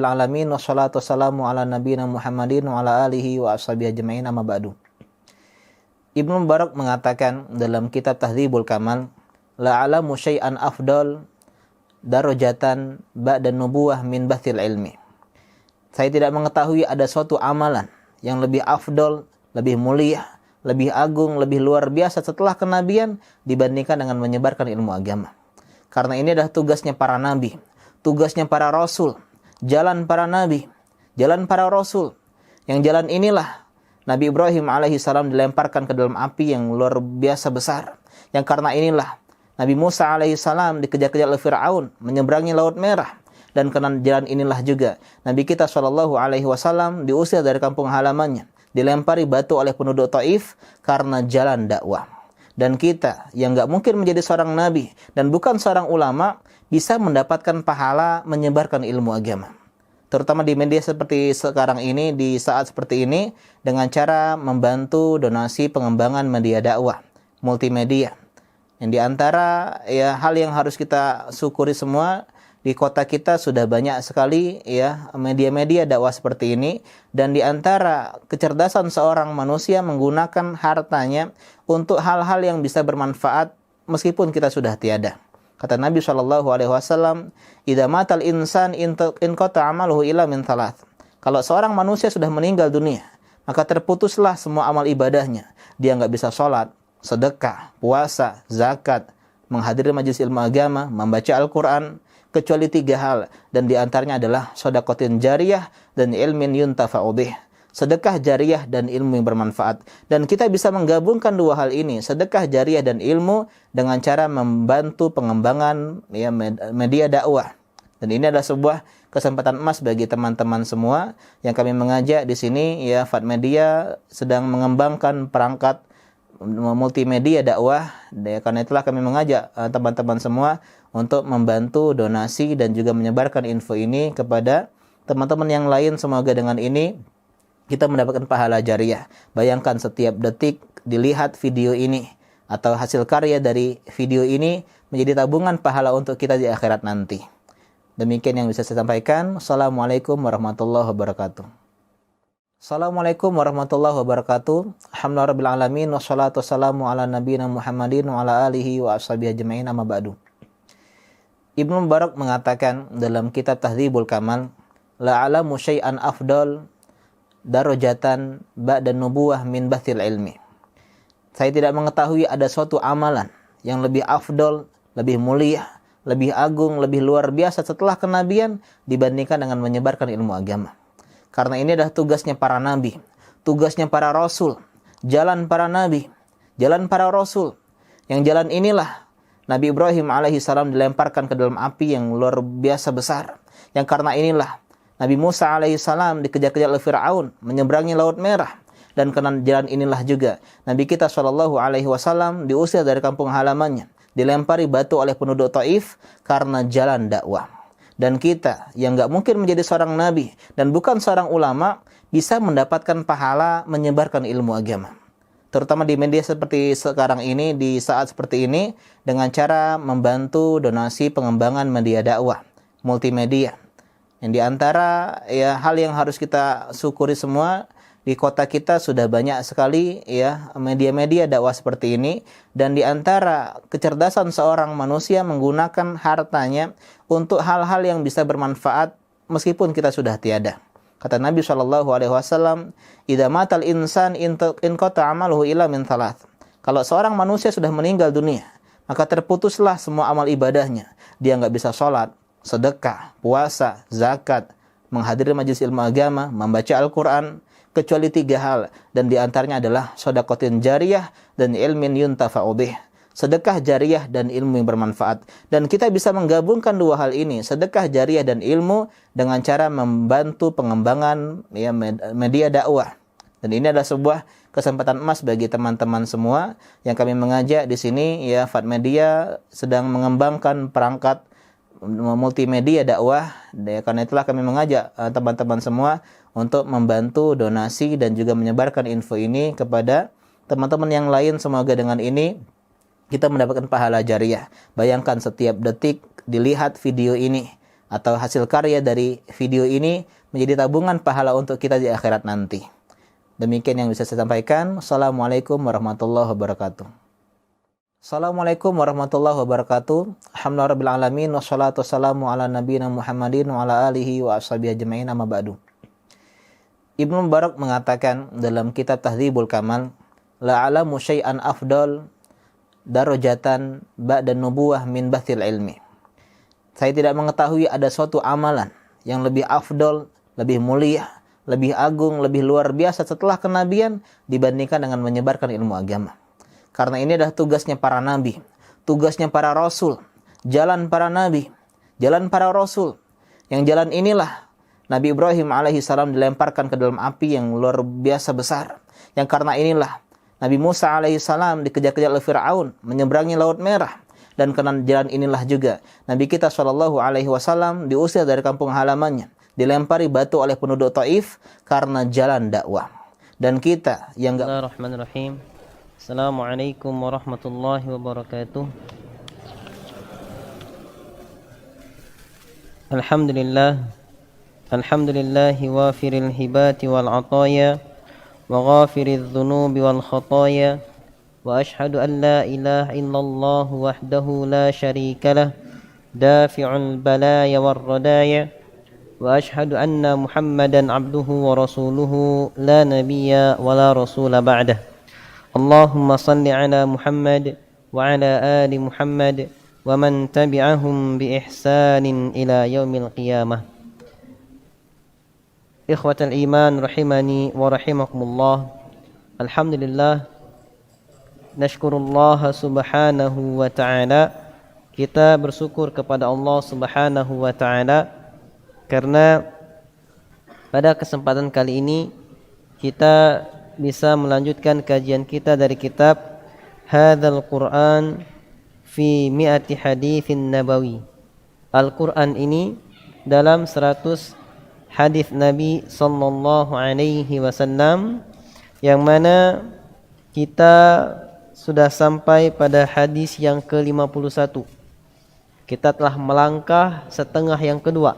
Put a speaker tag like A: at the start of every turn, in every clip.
A: Alamin wassalatu wassalamu ala nabiyina Muhammadin wa ala alihi wa ashabihi ajma'in amma ba'du. Ibnu Mubarak mengatakan dalam kitab Tahdzibul Kamal, la'alamu syai'an afdal darajatan ba'da nubuwah min bathil ilmi. Saya tidak mengetahui ada suatu amalan yang lebih afdal, lebih mulia, lebih agung, lebih luar biasa setelah kenabian dibandingkan dengan menyebarkan ilmu agama. Karena ini adalah tugasnya para nabi, tugasnya para rasul, jalan para nabi, jalan para rasul. Yang jalan inilah Nabi Ibrahim alaihissalam dilemparkan ke dalam api yang luar biasa besar. Yang karena inilah Nabi Musa alaihissalam dikejar-kejar oleh Fir'aun, menyeberangi Laut Merah. Dan karena jalan inilah juga Nabi kita SAW diusir dari kampung halamannya, dilempari batu oleh penduduk Taif karena jalan dakwah. Dan kita yang gak mungkin menjadi seorang nabi dan bukan seorang ulama bisa mendapatkan pahala menyebarkan ilmu agama. Terutama di media seperti sekarang ini, di saat seperti ini, dengan cara membantu donasi pengembangan media dakwah, multimedia. Yang diantara hal yang harus kita syukuri semua, di kota kita sudah banyak sekali media-media dakwah seperti ini, dan di antara kecerdasan seorang manusia menggunakan hartanya untuk hal-hal yang bisa bermanfaat meskipun kita sudah tiada. Kata Nabi SAW, "Idza matal insan inqata amaluhu illa min thalath." Kalau seorang manusia sudah meninggal dunia, maka terputuslah semua amal ibadahnya. Dia nggak bisa sholat, sedekah, puasa, zakat, menghadiri majelis ilmu agama, membaca Al-Quran, kecuali 3 hal, dan diantaranya adalah shadaqatin jariyah dan ilmin yuntafa'u bih. Sedekah jariyah dan ilmu yang bermanfaat. Dan kita bisa menggabungkan 2 hal ini, sedekah jariyah dan ilmu, dengan cara membantu pengembangan media dakwah. Dan ini adalah sebuah kesempatan emas bagi teman-teman semua yang kami mengajak di sini. Fat Media sedang mengembangkan perangkat multimedia dakwah. Karena itulah kami mengajak teman-teman semua untuk membantu donasi dan juga menyebarkan info ini kepada teman-teman yang lain. Semoga dengan ini kita mendapatkan pahala jariyah. Bayangkan setiap detik dilihat video ini atau hasil karya dari video ini menjadi tabungan pahala untuk kita di akhirat nanti. Demikian yang bisa saya sampaikan. Assalamualaikum warahmatullahi wabarakatuh. Assalamualaikum warahmatullahi wabarakatuh. Alhamdulillahirabbil alamin wassalatu wassalamu ala nabiyina Muhammadin wa ala alihi wa ashabihi ajma'in amma ba'du. Ibnu Mubarak mengatakan dalam kitab Tahdzibul Kamal, la'alamu syai'an afdal darajatan ba'da nubuwah min bathil ilmi. Saya tidak mengetahui ada suatu amalan yang lebih afdal, lebih mulia, lebih agung, lebih luar biasa setelah kenabian dibandingkan dengan menyebarkan ilmu agama. Karena ini adalah tugasnya para nabi, tugasnya para rasul, jalan para nabi, jalan para rasul. Yang jalan inilah Nabi Ibrahim alaihissalam dilemparkan ke dalam api yang luar biasa besar. Yang karena inilah Nabi Musa alaihissalam dikejar-kejar oleh Fir'aun, menyeberangi Laut Merah. Dan karena jalan inilah juga Nabi kita SAW diusir dari kampung halamannya, dilempari batu oleh penduduk Taif karena jalan dakwah. Dan kita yang gak mungkin menjadi seorang nabi dan bukan seorang ulama bisa mendapatkan pahala menyebarkan ilmu agama. Terutama di media seperti sekarang ini, di saat seperti ini, dengan cara membantu donasi pengembangan media dakwah, multimedia. Yang diantara hal yang harus kita syukuri semua, di kota kita sudah banyak sekali media-media dakwah seperti ini. Dan diantara kecerdasan seorang manusia menggunakan hartanya untuk hal-hal yang bisa bermanfaat meskipun kita sudah tiada. Kata Nabi SAW, "Idza matal insan inqata amaluhu illa min thalath." Kalau seorang manusia sudah meninggal dunia, maka terputuslah semua amal ibadahnya. Dia nggak bisa sholat, sedekah, puasa, zakat, menghadiri majelis ilmu agama, membaca Al-Quran, kecuali 3 hal, dan diantaranya adalah shadaqatin jariyah dan ilmin yuntafa'u bih. Sedekah jariyah dan ilmu yang bermanfaat. Dan kita bisa menggabungkan 2 hal ini, sedekah jariyah dan ilmu, dengan cara membantu pengembangan media dakwah. Dan ini adalah sebuah kesempatan emas bagi teman-teman semua yang kami mengajak di sini. Fat Media sedang mengembangkan perangkat multimedia dakwah. Karena itulah kami mengajak teman-teman semua untuk membantu donasi dan juga menyebarkan info ini kepada teman-teman yang lain. Semoga dengan ini kita mendapatkan pahala jariyah. Bayangkan setiap detik dilihat video ini atau hasil karya dari video ini menjadi tabungan pahala untuk kita di akhirat nanti. Demikian yang bisa saya sampaikan. Assalamualaikum warahmatullahi wabarakatuh. Assalamualaikum warahmatullahi wabarakatuh. Alhamdulillahirabbil alamin wassalatu wassalamu ala nabiyina Muhammadin wa ala alihi wa ashabihi ajmain amma ba'du. Ibnu Mubarak mengatakan dalam kitab Tahdzibul Kamal, la alamu syai'an afdal darajatan ba'da nubuwah min bathil ilmi. Saya tidak mengetahui ada suatu amalan yang lebih afdal, lebih mulia, lebih agung, lebih luar biasa setelah kenabian dibandingkan dengan menyebarkan ilmu agama. Karena ini adalah tugasnya para nabi, tugasnya para rasul, jalan para nabi, jalan para rasul. Yang jalan inilah Nabi Ibrahim alaihissalam dilemparkan ke dalam api yang luar biasa besar. Yang karena inilah Nabi Musa alaihissalam dikejar-kejar oleh Fir'aun, menyeberangi Laut Merah. Dan karena jalan inilah juga Nabi kita SAW diusir dari kampung halamannya, dilempari batu oleh penduduk Taif karena jalan dakwah. Dan kita yang
B: Bismillahirrahmanirrahim. Assalamualaikum warahmatullahi wabarakatuh. Alhamdulillahi wafiril hibati wal ataya wa ghafiriz dhunubi wal khataya wa ashhadu an la ilaha illallah wahdahu la syarika lah dafi'ul balaya war radaya wa ashhadu anna Muhammadan abduhu wa rasuluhu la nabiyya wa la rasula ba'dah. Allahumma salli ala Muhammad wa ala ali Muhammad wa man tabi'ahum bi ihsanin ila yaumil qiyamah. Ikhwatal iman rahimani wa rahimakumullah. Alhamdulillah, nashkurullah subhanahu wa ta'ala. Kita bersyukur kepada Allah subhanahu wa ta'ala karena pada kesempatan kali ini kita bisa melanjutkan kajian kita dari kitab Hadzal Quran fi mi'ati haditsin nabawi. Al-Quran ini dalam 100 hadis Nabi sallallahu alaihi wasallam, yang mana kita sudah sampai pada hadis yang ke-51. Kita telah melangkah setengah yang kedua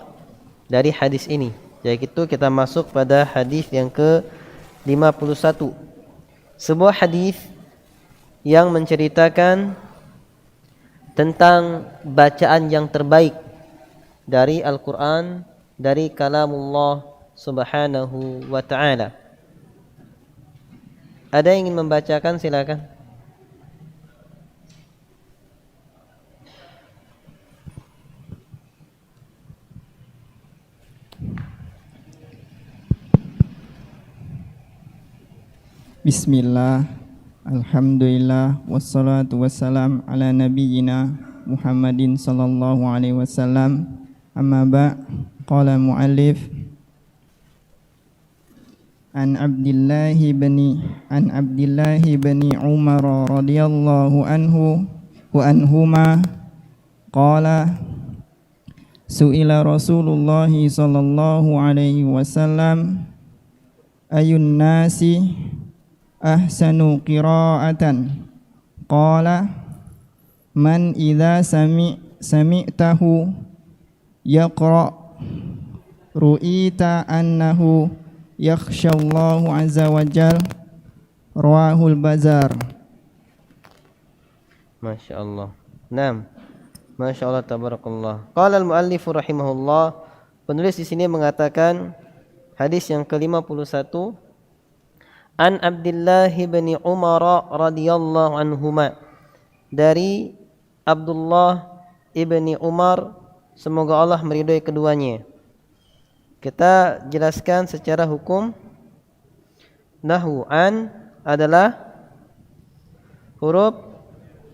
B: dari hadis ini, yaitu kita masuk pada hadis yang ke-51. Sebuah hadis yang menceritakan tentang bacaan yang terbaik dari Al-Quran, dari kalamullah subhanahu wa ta'ala. Ada yang ingin membacakan, silakan.
C: Bismillah, alhamdulillah, wassalatu wassalam ala nabiyyina Muhammadin sallallahu alaihi wasallam. Amma ba' qala mu'allif an Abdillahi bani Umar radhiyallahu anhu wa anhuma qala su'ila Rasulullah sallallahu alaihi wasallam ayun nasi ahsanu qira'atan qala man idza sami'tahu yaqra ru'ita annahu yakhshallahu azza wa jal rawahul bazar.
B: Masya Allah. Naam. Masya Allah, tabarakallah. Qala al-muallif rahimahullah, penulis di sini mengatakan hadis yang ke-51, an Abdullah bin Umar radhiyallahu anhuma, dari Abdullah ibni Umar, semoga Allah meridhai keduanya. Kita jelaskan secara hukum. Nahwu, an adalah huruf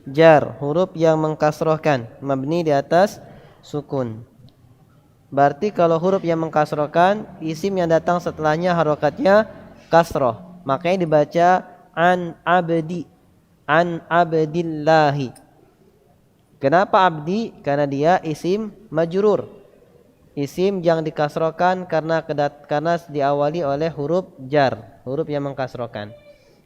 B: jar, huruf yang mengkasrohkan, mabni di atas sukun. Berarti kalau huruf yang mengkasrohkan, isim yang datang setelahnya harokatnya kasroh, makanya dibaca an abdi, an abdillahi. Kenapa abdi? Karena dia isim majrur, isim yang dikasrohkan karena diawali oleh huruf jar, huruf yang mengkasrohkan.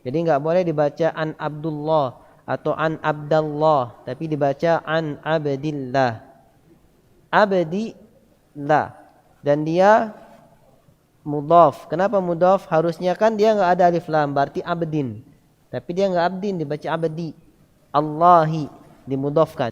B: Jadi nggak boleh dibaca an Abdullah atau an Abdallah, tapi dibaca an Abdillah. Abdi la. Dan dia mudhaf. Kenapa mudhaf? Harusnya kan dia nggak ada alif lam, berarti abdin. Tapi dia nggak abdin, dibaca abdi. Allahi dimudhafkan.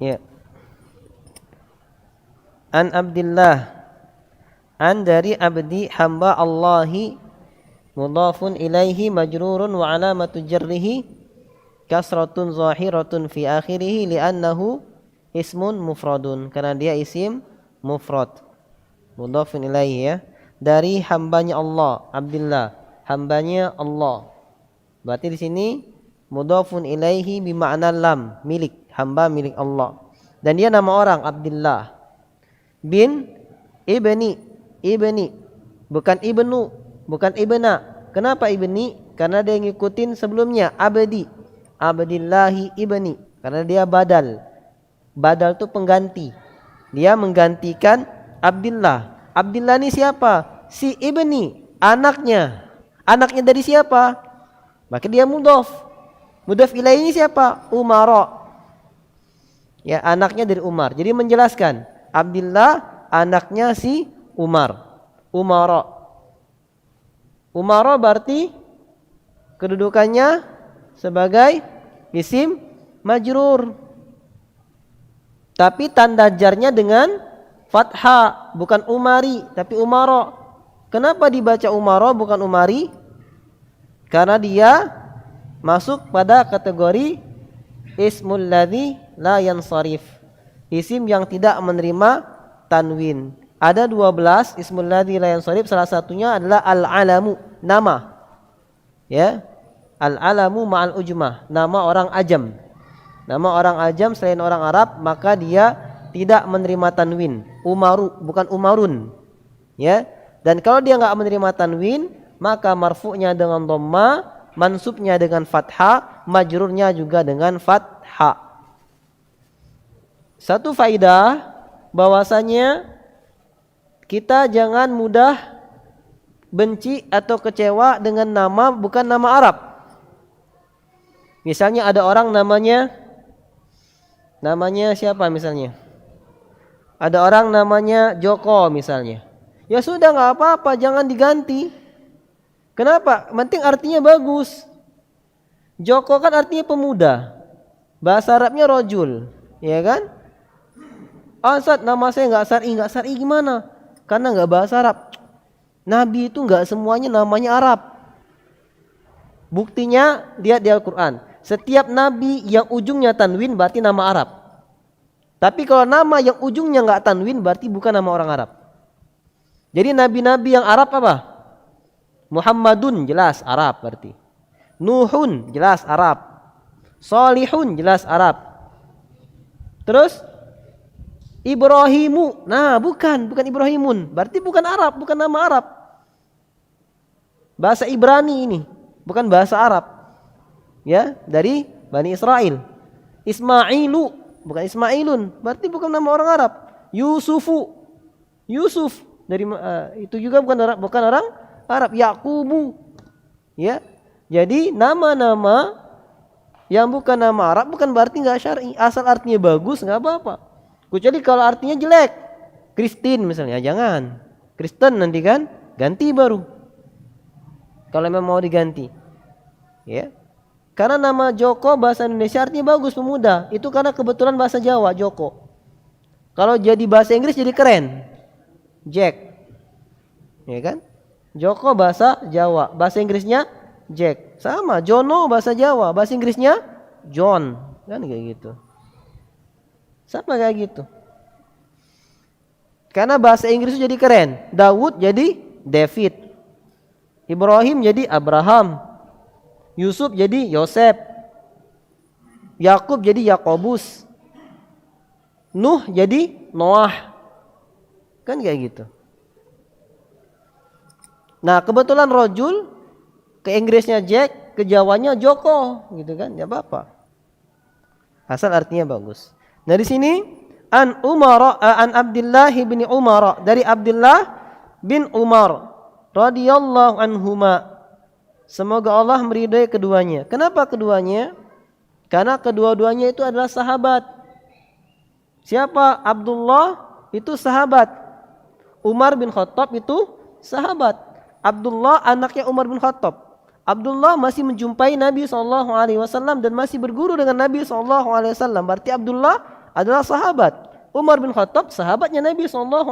B: Ya. An Abdillah. An dari abdi hamba Allahi mudhafun ilaihi majrurun wa alamatu jarrihi kasratun zahiratun fi akhirih li'annahu ismun mufradun, karena dia isim mufrad. Mudhafun ilaihi ya. Dari hambanya Allah, Abdillah, hambanya Allah. Berarti di sini mudhafun ilaihi bima'na lam, milik, hamba milik Allah. Dan dia nama orang Abdillah bin ibni, bukan ibnu, bukan ibna. Kenapa ibni? Karena dia ngikutin sebelumnya abdi, Abdillahi ibni, karena dia badal. Badal itu pengganti. Dia menggantikan Abdillah. Abdillah ini siapa? Si ibni, anaknya. Anaknya dari siapa? Maka dia mudhaf. Mudhaf ilaihi ini siapa? Umara. Ya, anaknya dari Umar. Jadi menjelaskan Abdillah anaknya si Umar. Umara. Umara berarti kedudukannya sebagai isim majrur. Tapi tanda jarnya dengan fathah, bukan Umari tapi Umara. Kenapa dibaca Umara bukan Umari? Karena dia masuk pada kategori ismul ladzi la yansarif, isim yang tidak menerima tanwin. Ada 12 ismul ladzi la yansarif, salah satunya adalah al-alamu, nama. Ya. Al-alamu ma'al ujmah, nama orang ajam. Nama orang ajam selain orang Arab, maka dia tidak menerima tanwin. Umaru bukan Umarun. Ya. Dan kalau dia enggak menerima tanwin, maka marfu'nya dengan dhamma, mansubnya dengan fathah, majrurnya juga dengan fathah. Satu faidah bahwasanya kita jangan mudah benci atau kecewa dengan nama bukan nama Arab. Misalnya ada orang namanya siapa misalnya? Ada orang namanya Joko misalnya. Ya sudah, enggak apa-apa, jangan diganti. Kenapa? Penting artinya bagus. Joko kan artinya pemuda. Bahasa Arabnya rojul, ya kan? Ustaz, nama saya enggak syar'i gimana? Karena enggak bahasa Arab. Nabi itu enggak semuanya namanya Arab. Buktinya lihat di Al-Qur'an. Setiap nabi yang ujungnya tanwin berarti nama Arab. Tapi kalau nama yang ujungnya enggak tanwin berarti bukan nama orang Arab. Jadi nabi-nabi yang Arab apa? Muhammadun jelas Arab berarti. Nuhun jelas Arab. Salihun jelas Arab. Terus Ibrahimu, nah bukan Ibrahimun, berarti bukan Arab, bukan nama Arab. Bahasa Ibrani ini, bukan bahasa Arab. Ya, dari Bani Israel. Ismailu, bukan Ismailun, berarti bukan nama orang Arab. Yusufu, Yusuf dari itu juga bukan orang Arab. Yaqubu, ya. Jadi nama-nama yang bukan nama Arab bukan berarti nggak syar'i. Asal artinya bagus nggak apa-apa. Kecuali kalau artinya jelek. Kristin misalnya, jangan. Kristen nanti kan ganti baru. Kalau memang mau diganti. Ya. Karena nama Joko bahasa Indonesia artinya bagus, pemuda. Itu karena kebetulan bahasa Jawa Joko. Kalau jadi bahasa Inggris jadi keren. Jack. Ya kan? Joko bahasa Jawa, bahasa Inggrisnya Jack. Sama, Jono bahasa Jawa, bahasa Inggrisnya John. Kan kayak gitu. Sama kayak gitu. Karena bahasa Inggris itu jadi keren. Daud jadi David. Ibrahim jadi Abraham. Yusuf jadi Yosef. Yakub jadi Yakobus. Nuh jadi Noah. Kan kayak gitu. Nah, kebetulan rojul ke Inggrisnya Jack, ke Jawanya Joko, gitu kan? Ya apa-apa. Asal artinya bagus. Nah, di sini an Abdullah bin Umar, dari Abdullah bin Umar radhiyallahu anhuma. Semoga Allah meridai keduanya. Kenapa keduanya? Karena kedua-duanya itu adalah sahabat. Siapa? Abdullah itu sahabat. Umar bin Khattab itu sahabat. Abdullah anaknya Umar bin Khattab. Abdullah masih menjumpai Nabi SAW dan masih berguru dengan Nabi SAW. Berarti Abdullah adalah sahabat. Umar bin Khattab sahabatnya Nabi SAW.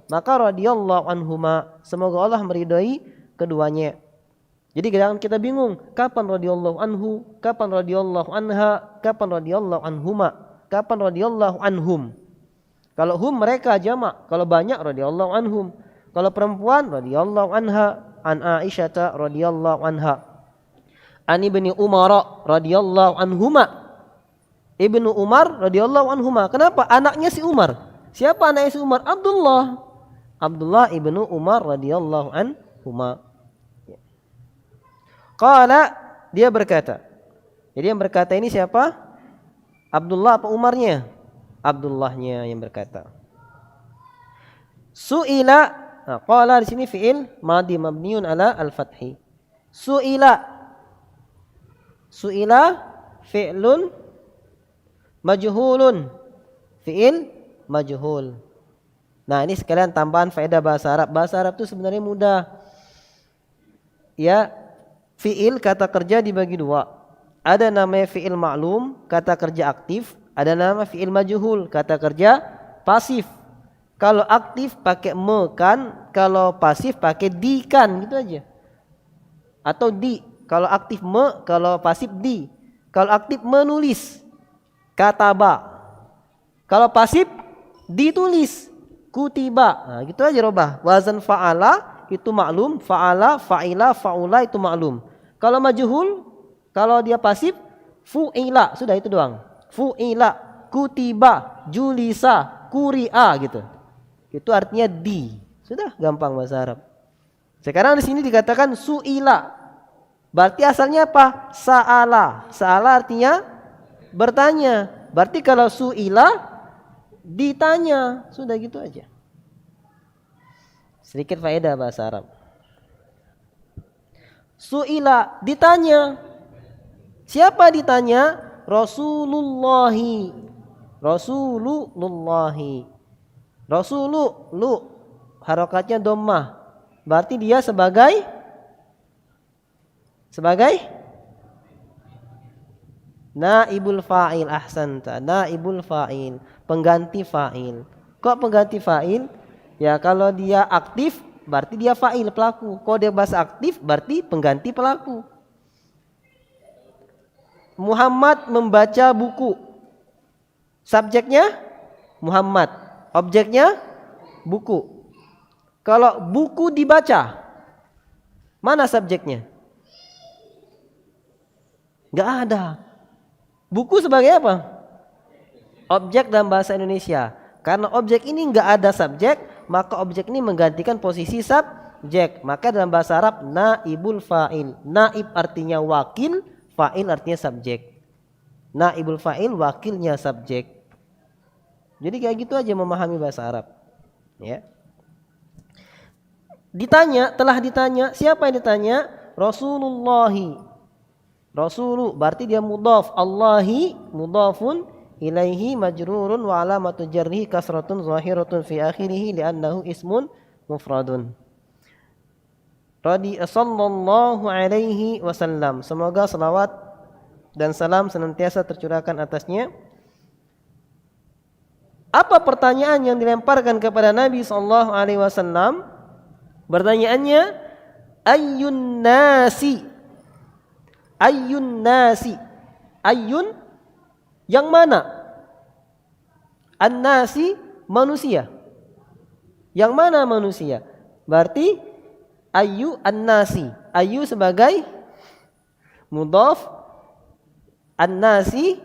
B: Maka radhiyallahu anhuma, semoga Allah meridai keduanya. Jadi jangan kita bingung, kapan radhiyallahu anhu, kapan radhiyallahu anha, kapan radhiyallahu anhuma, kapan radhiyallahu anhum. Kalau hum mereka jamak, kalau banyak radhiyallahu anhum. Kalau perempuan radhiyallahu anha, an Aisyah radhiyallahu anha. An Ibnu Umar radhiyallahu anhuma. Ibnu Umar radhiyallahu anhuma. Kenapa? Anaknya si Umar. Siapa anaknya si Umar? Abdullah. Abdullah ibnu Umar radhiyallahu anhuma. Qala, dia berkata. Jadi yang berkata ini siapa? Abdullah apa Umarnya? Abdullahnya yang berkata. Su'ila. Nah, qala di sini fi'il madhi mabniun ala al-fathi. Su'ila. Su'ila fi'lun majhulun. Fi'il majhul. Nah, ini sekalian tambahan faedah bahasa Arab. Bahasa Arab itu sebenarnya mudah. Ya, fi'il kata kerja dibagi dua. Ada namanya fi'il ma'lum, kata kerja aktif. Ada nama fi'il majhul, kata kerja pasif. Kalau aktif pakai me kan, kalau pasif pakai di kan, gitu aja. Atau di. Kalau aktif me, kalau pasif di. Kalau aktif menulis, kataba. Kalau pasif ditulis, kutiba. Nah, gitu aja robah. Wazan fa'ala itu maklum, fa'ala, fa'ila, fa'ula itu maklum. Kalau majhul, kalau dia pasif, fu'ila, sudah itu doang. Fu'ila, kutiba, julisa, kuri'a gitu. Itu artinya di. Sudah gampang bahasa Arab. Sekarang di sini dikatakan su'ila. Berarti asalnya apa? Sa'ala. Sa'ala artinya bertanya. Berarti kalau su'ila ditanya. Sudah gitu aja. Sedikit faedah bahasa Arab. Su'ila ditanya. Siapa ditanya? Rasulullahi. Rasulullahi. Rasulu, lu harokatnya dhammah. Berarti dia sebagai naibul fa'il. Ahsanta, naibul fa'il, pengganti fa'il. Kok pengganti fa'il? Ya kalau dia aktif berarti dia fa'il, pelaku. Kalau dia bahasa aktif berarti pengganti pelaku. Muhammad membaca buku. Subjeknya Muhammad. Objeknya buku. Kalau buku dibaca, mana subjeknya? Gak ada. Buku sebagai apa? Objek dalam bahasa Indonesia. Karena objek ini gak ada subjek, maka objek ini menggantikan posisi subjek. Maka dalam bahasa Arab naibul fa'il. Naib artinya wakil, fa'il artinya subjek. Naibul fa'il, wakilnya subjek. Jadi kayak gitu aja memahami bahasa Arab. Ya. Telah ditanya, siapa yang ditanya? Rasulullahi. Rasulu berarti dia mudhaf, Allahi mudhafun ilaihi majrurun wa alamatu jarrihi kasratun zahiratun fi akhirih li'annahu ismun mufradun. Sallallahu alaihi wasallam. Semoga salawat dan salam senantiasa tercurahkan atasnya. Apa pertanyaan yang dilemparkan kepada Nabi sallallahu alaihi wasallam? Pertanyaannya, ayyun nasi? Ayyun nasi? Ayyun yang mana? An-nasi manusia. Yang mana manusia? Berarti ayyu an-nasi. Ayyu sebagai mudhaf, an-nasi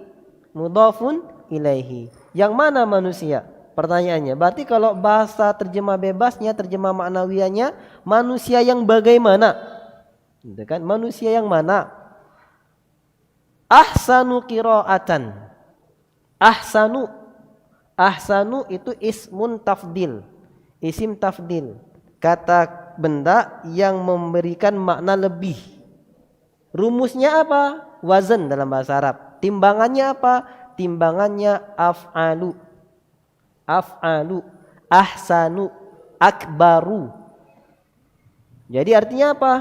B: mudhafun ilaihi. Yang mana manusia? Pertanyaannya. Berarti kalau bahasa terjemah bebasnya, terjemah maknawianya, manusia yang bagaimana? Gitu kan? Manusia yang mana? Ahsanu qiraatan. Ahsanu. Ahsanu itu ismun tafdil. Isim tafdil. Kata benda yang memberikan makna lebih. Rumusnya apa? Wazan dalam bahasa Arab. Timbangannya apa? Timbangannya af'alu. Af'alu. Ahsanu. Akbaru. Jadi artinya apa?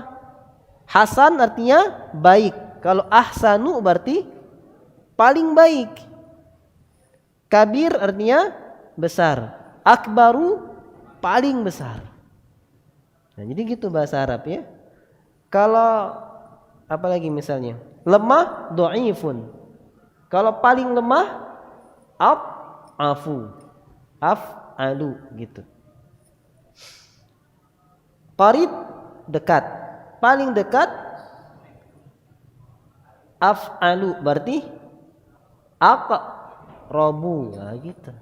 B: Hasan artinya baik. Kalau ahsanu berarti paling baik. Kabir artinya besar. Akbaru paling besar. Nah, jadi gitu bahasa Arab ya. Kalau apa lagi misalnya? Lemah, dhaifun. Kalau paling lemah, afu. Af'alu gitu. Qarib dekat. Paling dekat af'alu berarti aqrabu. Nah, gitu.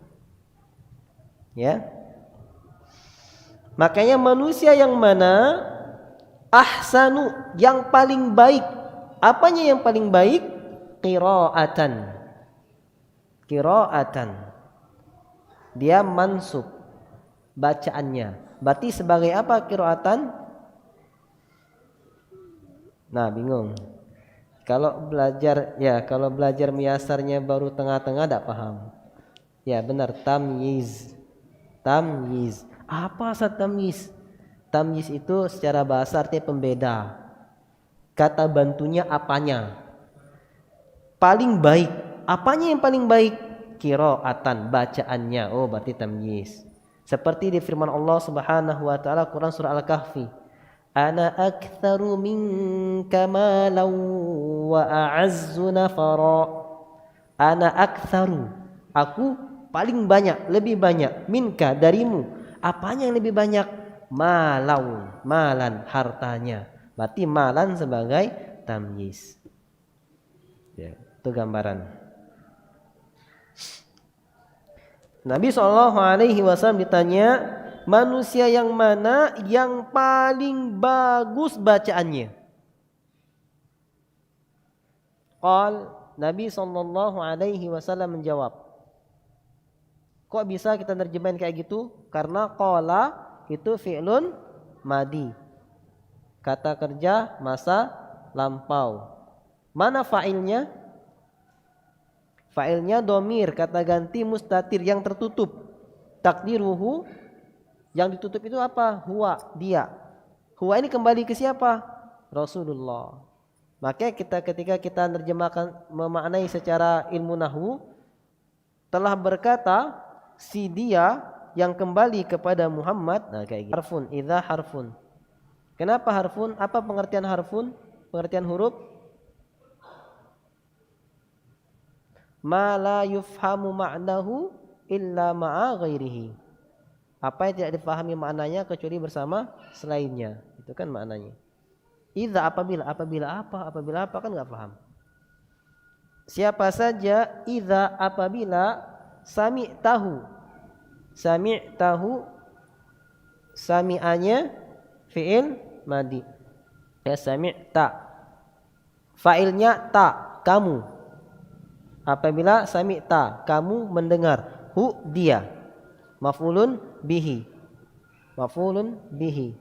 B: Ya. Makanya manusia yang mana? Ahsanu, yang paling baik. Apanya yang paling baik? Qiraatan. Qiraatan. Dia mansub bacaannya. Berarti sebagai apa qiraatan? Nah, bingung. Kalau belajar miasarnya baru tengah-tengah tidak paham. Ya benar, tamyiz. Tamyiz. Apa asal tamyiz? Tamyiz itu secara bahasa artinya pembeda. Kata bantunya apanya? Paling baik. Apanya yang paling baik? Qiraatan, bacaannya. Oh, berarti tamyiz. Seperti di firman Allah Subhanahu wa taala Quran surah Al-Kahfi. Ana aktsaru minka malan wa a'azzu nafara. Ana aktsaru, aku paling banyak, lebih banyak, minka darimu. Apanya yang lebih banyak? Malan, hartanya. Berarti malan sebagai tamyiz. Ya, itu gambaran. Nabi SAW ditanya, manusia yang mana yang paling bagus bacaannya? Nabi SAW menjawab. Kok bisa kita terjemahin kayak gitu? Karena qala itu fi'lun madi. Kata kerja masa lampau. Mana fa'ilnya? Fa'ilnya domir, kata ganti mustatir yang tertutup. Takdiruhu, yang ditutup itu apa? Huwa, dia. Huwa ini kembali ke siapa? Rasulullah. Maka ketika kita menerjemahkan, memaknai secara ilmu nahwu, telah berkata si dia yang kembali kepada Muhammad. Nah kayak gitu. Harfun, idza harfun. Kenapa harfun? Apa pengertian harfun? Pengertian huruf? Ma la yufhamu ma'nahu illa ma'a ghairihi. Apa yang tidak difahami maknanya kecuali bersama selainnya. Itu kan maknanya. Idza apabila apa kan enggak paham. Siapa saja idza apabila sami'tahu. Sami'tahu, sami'anya fi'il madi. Ya sami'ta. Fa'ilnya ta, kamu. Apabila sami'ta, kamu mendengar. Hu, dia. Maf'ulun bihi. Maf'ulun bihi.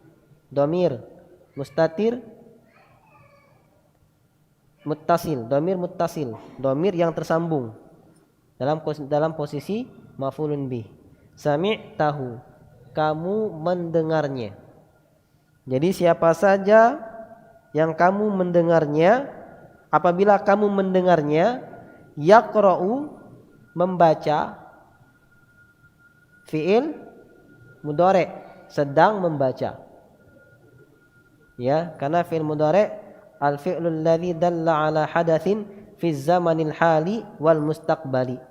B: Domir mustatir muttasil. Domir muttasil. Domir yang tersambung. dalam posisi maf'ulun bih. Sami'tahu, kamu mendengarnya. Jadi siapa saja yang kamu mendengarnya, apabila kamu mendengarnya, yaqra'u, membaca, fi'il mudhari', sedang membaca. Ya, karena fi'il mudhari' al-fi'lul ladzi dalla ala hadatsin fi zamanil hali wal mustaqbali.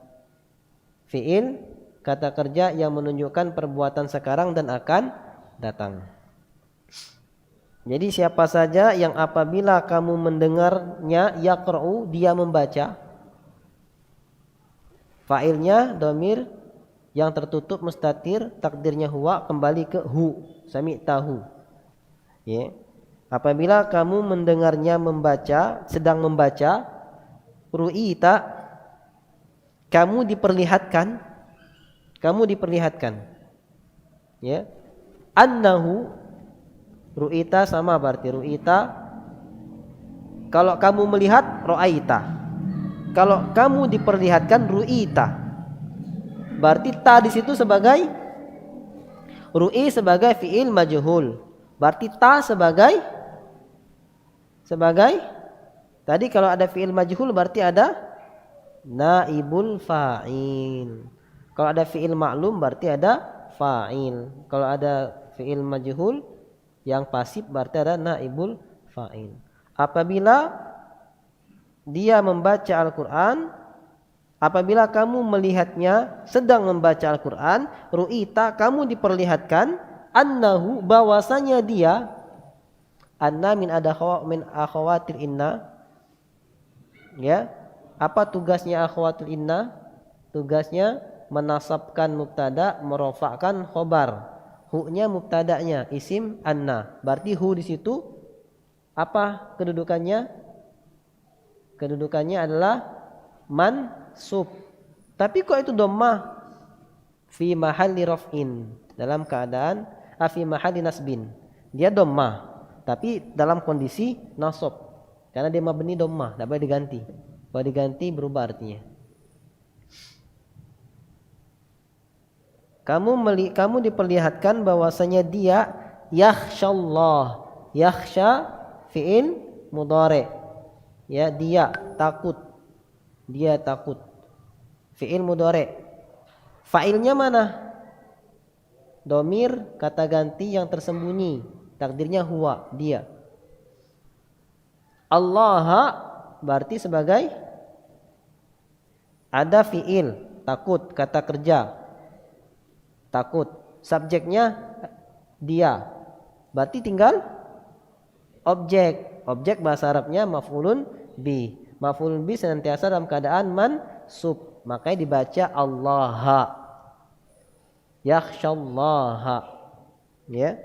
B: Fi'il, kata kerja yang menunjukkan perbuatan sekarang dan akan datang. Jadi siapa saja yang apabila kamu mendengarnya, yaqra'u, dia membaca. Fa'ilnya domir yang tertutup mustatir, takdirnya huwa, kembali ke hu, sami'tahu. Ya. Apabila kamu mendengarnya membaca, sedang membaca, ru'ita, kamu diperlihatkan. Ya. Annahu, ru'ita sama berarti ru'ita. Kalau kamu melihat, ro'aita. Kalau kamu diperlihatkan, ru'ita. Berarti ta di situ sebagai ru'i, sebagai fi'il majhul. Berarti ta sebagai tadi kalau ada fi'il majhul berarti ada naibul fa'il. Kalau ada fi'il ma'lum berarti ada fa'il. Kalau ada fi'il majhul yang pasif berarti ada naibul fa'il. Apabila dia membaca Al-Qur'an, apabila kamu melihatnya sedang membaca Al-Qur'an, ru'ita, kamu diperlihatkan, annahu, bahwasanya dia, anna min akhawatir inna. Ya, apa tugasnya akhawatir inna? Tugasnya menasabkan mubtada, merofakkan khobar. Hu-nya mubtada'nya, isim anna. Berarti hu di situ apa kedudukannya? Kedudukannya adalah mansub. Tapi kok itu dhammah? Fi mahalli raf'in, dalam keadaan fi mahalli nasbin. Dia dhammah, tapi dalam kondisi nasab. Karena dia mabni dhammah, tidak boleh diganti. Kalau diganti berubah artinya. Kamu diperlihatkan bahwasanya dia yakhsyallah. Yakhsha fi'il mudhari'. Ya, dia takut. Dia takut. Fi'il mudhari'. Fa'ilnya mana? Domir, kata ganti yang tersembunyi. Takdirnya huwa, dia. Allah berarti sebagai ada fi'il, takut, kata kerja. Takut. Subjeknya dia. Berarti tinggal objek. Objek bahasa Arabnya maf'ulun bi. Maf'ulun bi senantiasa dalam keadaan mansub. Makanya dibaca Allah. Yakhshallaha. Ya.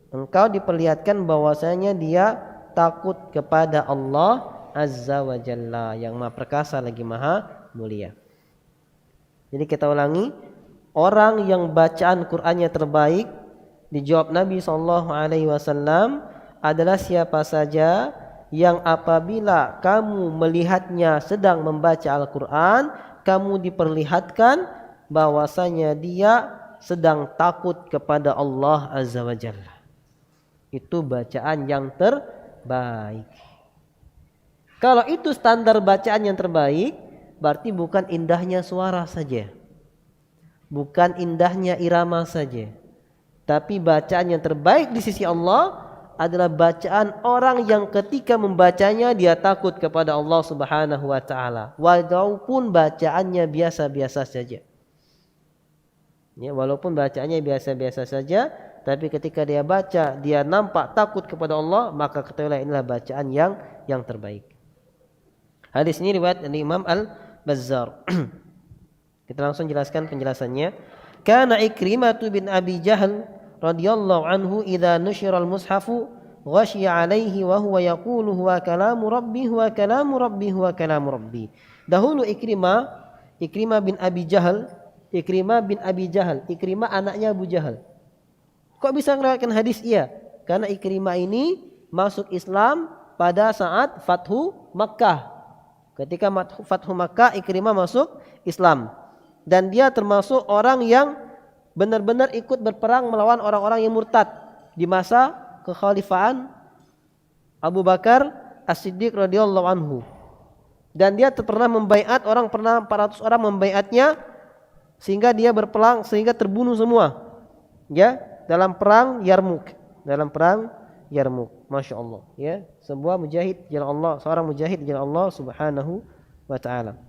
B: Engkau diperlihatkan bahwasanya dia takut kepada Allah Azza wa Jalla, yang Maha Perkasa lagi Maha Mulia. Jadi kita ulangi, orang yang bacaan Qur'annya terbaik dijawab Nabi SAW adalah siapa saja yang apabila kamu melihatnya sedang membaca Al-Quran, kamu diperlihatkan bahwasanya dia sedang takut kepada Allah Azza wa Jalla. Itu bacaan yang terbaik. Kalau itu standar bacaan yang terbaik, berarti bukan indahnya suara saja, bukan indahnya irama saja, tapi bacaan yang terbaik di sisi Allah adalah bacaan orang yang ketika membacanya dia takut kepada Allah Subhanahu wa taala, walaupun bacaannya biasa-biasa saja. Ya, walaupun bacaannya biasa-biasa saja, tapi ketika dia baca dia nampak takut kepada Allah, maka ketahuilah inilah bacaan yang terbaik. Hadis ini riwayat dari Imam Al-Bazzar. Kita langsung jelaskan penjelasannya. Kana Ikrimah bin Abi Jahl radhiyallahu anhu idza nushira al-mushafu ghashiya alaihi wa huwa yaqulu huwa kalamu rabbi huwa kalamu rabbi huwa kalamu rabbi. Dahulu Ikrimah bin Abi Jahl, Ikrimah anaknya Abu Jahal. Kok bisa meriwayatkan hadis? Iya, karena Ikrimah ini masuk Islam pada saat Fathu Makkah. Ketika Fathu Makkah, Ikrimah masuk Islam. Dan dia termasuk orang yang benar-benar ikut berperang melawan orang-orang yang murtad di masa kekhalifahan Abu Bakar As-Siddiq radhiyallahu anhu. Dan dia pernah membaiat pernah 400 orang membaiatnya sehingga dia berperang sehingga terbunuh semua. Ya, dalam perang Yarmuk. Masya Allah, ya, sebuah mujahid jalan Allah, seorang mujahid jalan Allah Subhanahu wa taala.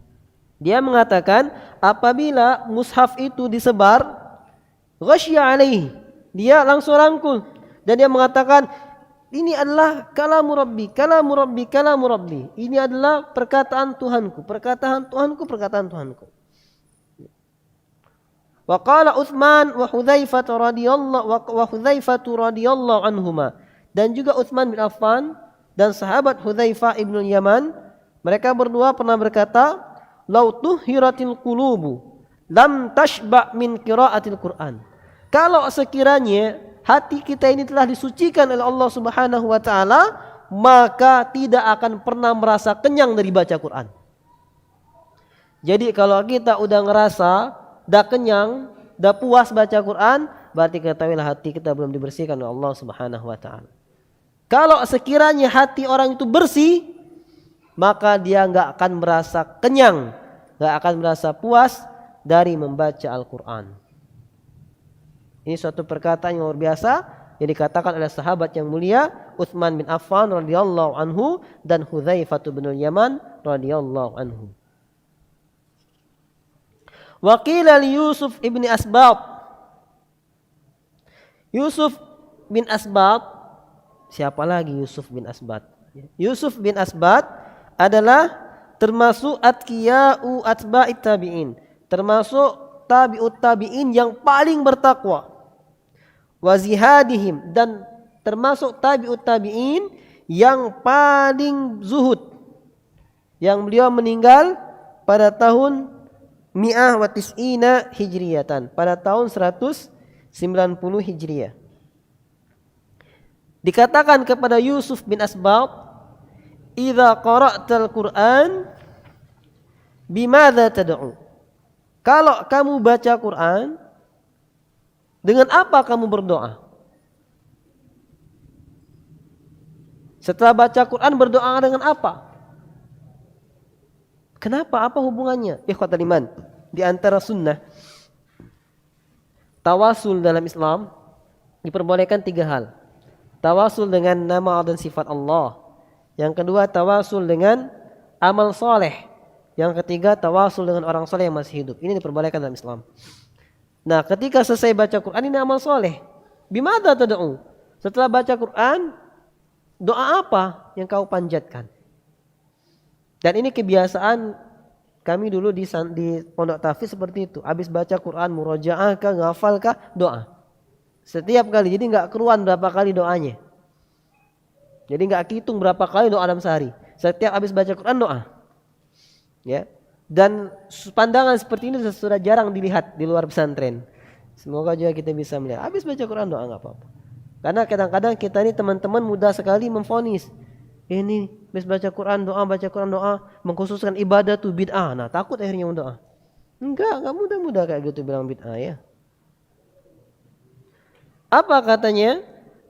B: Dia mengatakan apabila mushaf itu disebar, ghasya alaihi, dia langsung rangkul dan dia mengatakan ini adalah kalamu rabbi. Ini adalah perkataan Tuhanku. Wa qala Utsman wa Hudzaifah radhiyallahu anhuma. Dan juga Utsman bin Affan dan sahabat Hudzaifah ibnu Yaman, mereka berdua pernah berkata, "Lau tuhhiratil qulubu lam tashba' min qiraatil Qur'an." Kalau sekiranya hati kita ini telah disucikan oleh Allah Subhanahu wa taala, maka tidak akan pernah merasa kenyang dari baca Quran. Jadi kalau kita udah ngerasa dah kenyang, dah puas baca Quran, berarti ketahuilah hati kita belum dibersihkan oleh Allah Subhanahu wa taala. Kalau sekiranya hati orang itu bersih, maka dia enggak akan merasa kenyang, enggak akan merasa puas dari membaca Al-Quran. Ini suatu perkataan yang luar biasa yang dikatakan oleh sahabat yang mulia Utsman bin Affan radhiyallahu anhu dan Hudzaifah bin Yaman radhiyallahu anhu. Wa qila li Yusuf ibni Asbat. Yusuf bin Asbat, siapa lagi Yusuf bin Asbat? Yusuf bin Asbat adalah termasuk atqiya'u atba'it tabi'in, termasuk tabi'ut tabi'in yang paling bertakwa. Wa zihadihim, dan termasuk tabi'ut tabi'in yang paling zuhud, yang beliau meninggal pada tahun mi'ah wa tis'ina hijriyatan, pada tahun 190 hijriyah. Dikatakan kepada Yusuf bin Asbat, "Idza qara'tal Qur'an bimadza tad'u?" Kalau kamu baca Quran, dengan apa kamu berdoa? Setelah baca Quran berdoa dengan apa? Kenapa? Apa hubungannya? Ikhwatal iman, di antara sunnah tawasul dalam Islam diperbolehkan 3 hal. Tawasul dengan nama dan sifat Allah. Yang kedua, tawasul dengan amal soleh. Yang ketiga, tawasul dengan orang soleh yang masih hidup. Ini diperbolehkan dalam Islam. Nah, ketika selesai baca Quran, ini amal soleh. Bimadza tad'u? Setelah baca Quran, doa apa yang kau panjatkan? Dan ini kebiasaan kami dulu di pondok tahfiz seperti itu. Habis baca Quran, murojaah kah, ngafal kah, doa. Setiap kali, jadi nggak keruan berapa kali doanya. Jadi nggak hitung berapa kali doa dalam sehari. Setiap habis baca Quran doa. Ya. Dan pandangan seperti ini sudah jarang dilihat di luar pesantren. Semoga juga kita bisa melihat. Habis baca Quran doa nggak apa-apa. Karena kadang-kadang kita ini teman-teman mudah sekali memvonis. Ini habis baca Quran doa, mengkhususkan ibadah tuh bid'ah. Nah takut akhirnya mendoa. Enggak mudah-mudah kayak gitu bilang bid'ah ya. Apa katanya?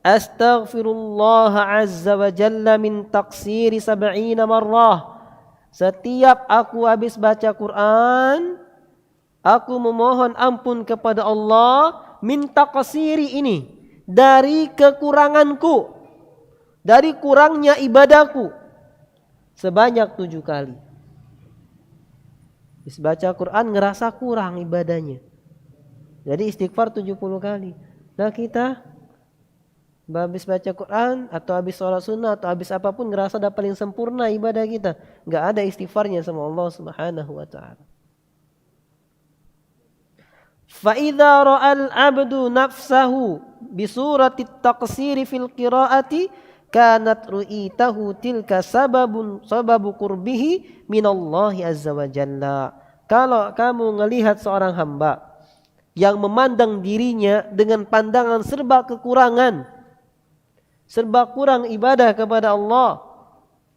B: Astaghfirullah azza wa jalla min taqsiri 70 marrah. Setiap aku habis baca Quran, aku memohon ampun kepada Allah min taqsiri ini, dari kekuranganku, dari kurangnya ibadahku, sebanyak 7 kali. Habis baca Quran ngerasa kurang ibadahnya, jadi istighfar 70 kali. Nah kita habis baca Quran atau habis sholat sunnah atau habis apapun ngerasa udah paling sempurna ibadah kita, nggak ada istighfarnya sama Allah Subhanahu wa taala. Fa idza ra'al 'abdu nafsahu bi surati taqsiri fil qiraati kanat ru'itahu tilka sababu qurbihi minallahi azza wa jalla. Kalau kamu melihat seorang hamba yang memandang dirinya dengan pandangan serba kekurangan, serba kurang ibadah kepada Allah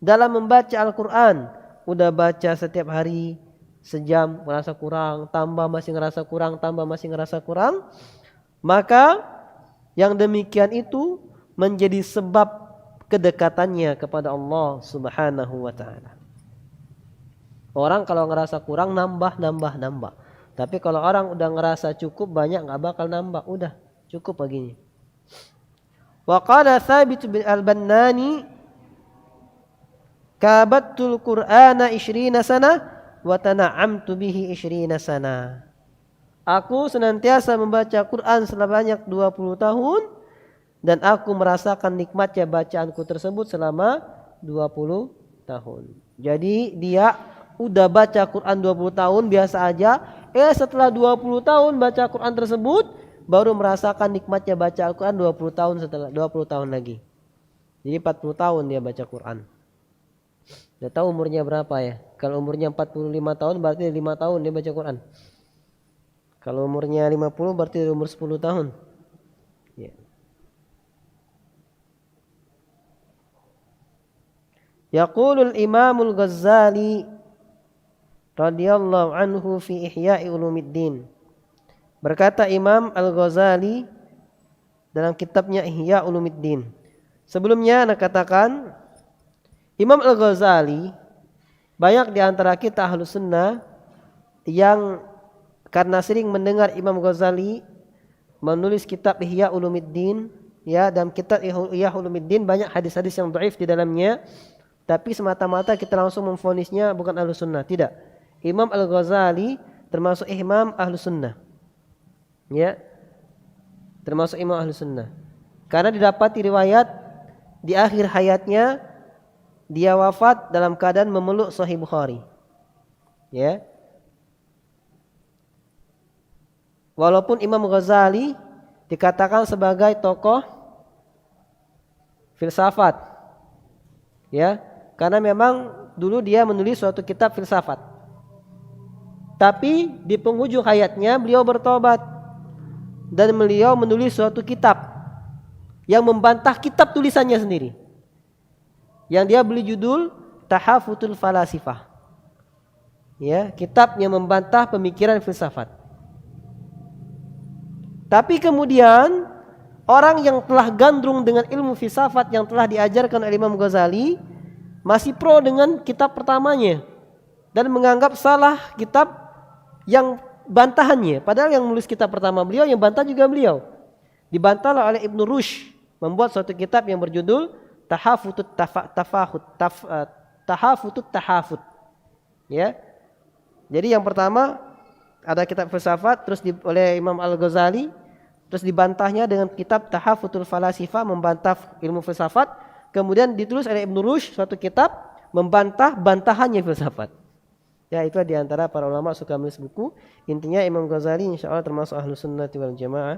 B: dalam membaca Al-Quran, udah baca setiap hari sejam merasa kurang, tambah masih ngerasa kurang, tambah masih ngerasa kurang, maka yang demikian itu menjadi sebab kedekatannya kepada Allah Subhanahu wa taala. Orang kalau ngerasa kurang nambah. Tapi kalau orang udah ngerasa cukup banyak nggak bakal nambah, udah cukup begini. Wa qala Thabit bin Al-Bannani kabattul Qur'ana 20 sana wa tana'amtu bihi 20 sana. Aku senantiasa membaca Quran sebanyak 20 tahun dan aku merasakan nikmatnya bacaanku tersebut selama 20 tahun. Jadi dia udah baca Quran 20 tahun biasa aja, setelah 20 tahun baca Quran tersebut baru merasakan nikmatnya baca Al-Quran 20 tahun setelah 20 tahun lagi. Jadi 40 tahun dia baca Quran. Udah tahu umurnya berapa ya? Kalau umurnya 45 tahun berarti 5 tahun dia baca Quran. Kalau umurnya 50 berarti umur 10 tahun. Ya. Yaqulul Imamul Ghazali radhiyallahu anhu fi Ihya'i Ulumuddin. Berkata Imam Al-Ghazali dalam kitabnya Ihya' Ulumuddin. Sebelumnya ana katakan Imam Al-Ghazali banyak di antara kita Ahlus Sunnah yang karena sering mendengar Imam Ghazali menulis kitab Ihya' Ulumuddin, ya, dalam kitab Ihya' Ulumuddin banyak hadis-hadis yang dhaif di dalamnya, tapi semata-mata kita langsung memvonisnya bukan Ahlus Sunnah, tidak. Imam Al-Ghazali termasuk imam Ahlus Sunnah. Ya. Termasuk imam Ahlus Sunnah. Karena didapati riwayat di akhir hayatnya dia wafat dalam keadaan memeluk Sahih Bukhari. Ya. Walaupun Imam Ghazali dikatakan sebagai tokoh filsafat. Ya, karena memang dulu dia menulis suatu kitab filsafat. Tapi di penghujung hayatnya beliau bertobat dan beliau menulis suatu kitab yang membantah kitab tulisannya sendiri. Yang dia beri judul Tahafutul Falasifah. Ya, kitab yang membantah pemikiran filsafat. Tapi kemudian orang yang telah gandrung dengan ilmu filsafat yang telah diajarkan oleh Imam Ghazali masih pro dengan kitab pertamanya dan menganggap salah kitab yang bantahannya, padahal yang menulis kitab pertama beliau, yang bantah juga beliau. Dibantahlah oleh Ibnu Rushd membuat suatu kitab yang berjudul Tahafutut Tahafut. Ya. Jadi yang pertama ada kitab filsafat terus oleh Imam Al-Ghazali, terus dibantahnya dengan kitab Tahafutul Falasifah membantah ilmu filsafat, kemudian ditulis oleh Ibnu Rushd suatu kitab membantah bantahannya filsafat. Ya, itu di antara para ulama suka menulis buku. Intinya Imam Ghazali insyaallah termasuk Ahlus Sunnah wal Jamaah.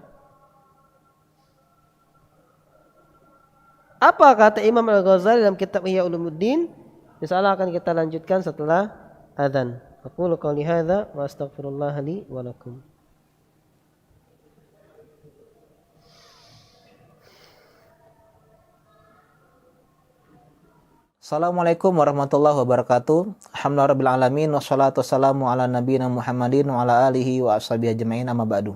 B: Apa kata Imam Al-Ghazali dalam kitab Ihya' Ulumuddin? Insyaallah akan kita lanjutkan setelah azan. Aqulu qouli hadza wa astaghfirullah li wa lakum.
A: Assalamualaikum warahmatullahi wabarakatuh. Alhamdulillahirabbil alamin wassalatu wassalamu ala nabiyina Muhammadin wa ala alihi wa ashabihi ajmain amma ba'du.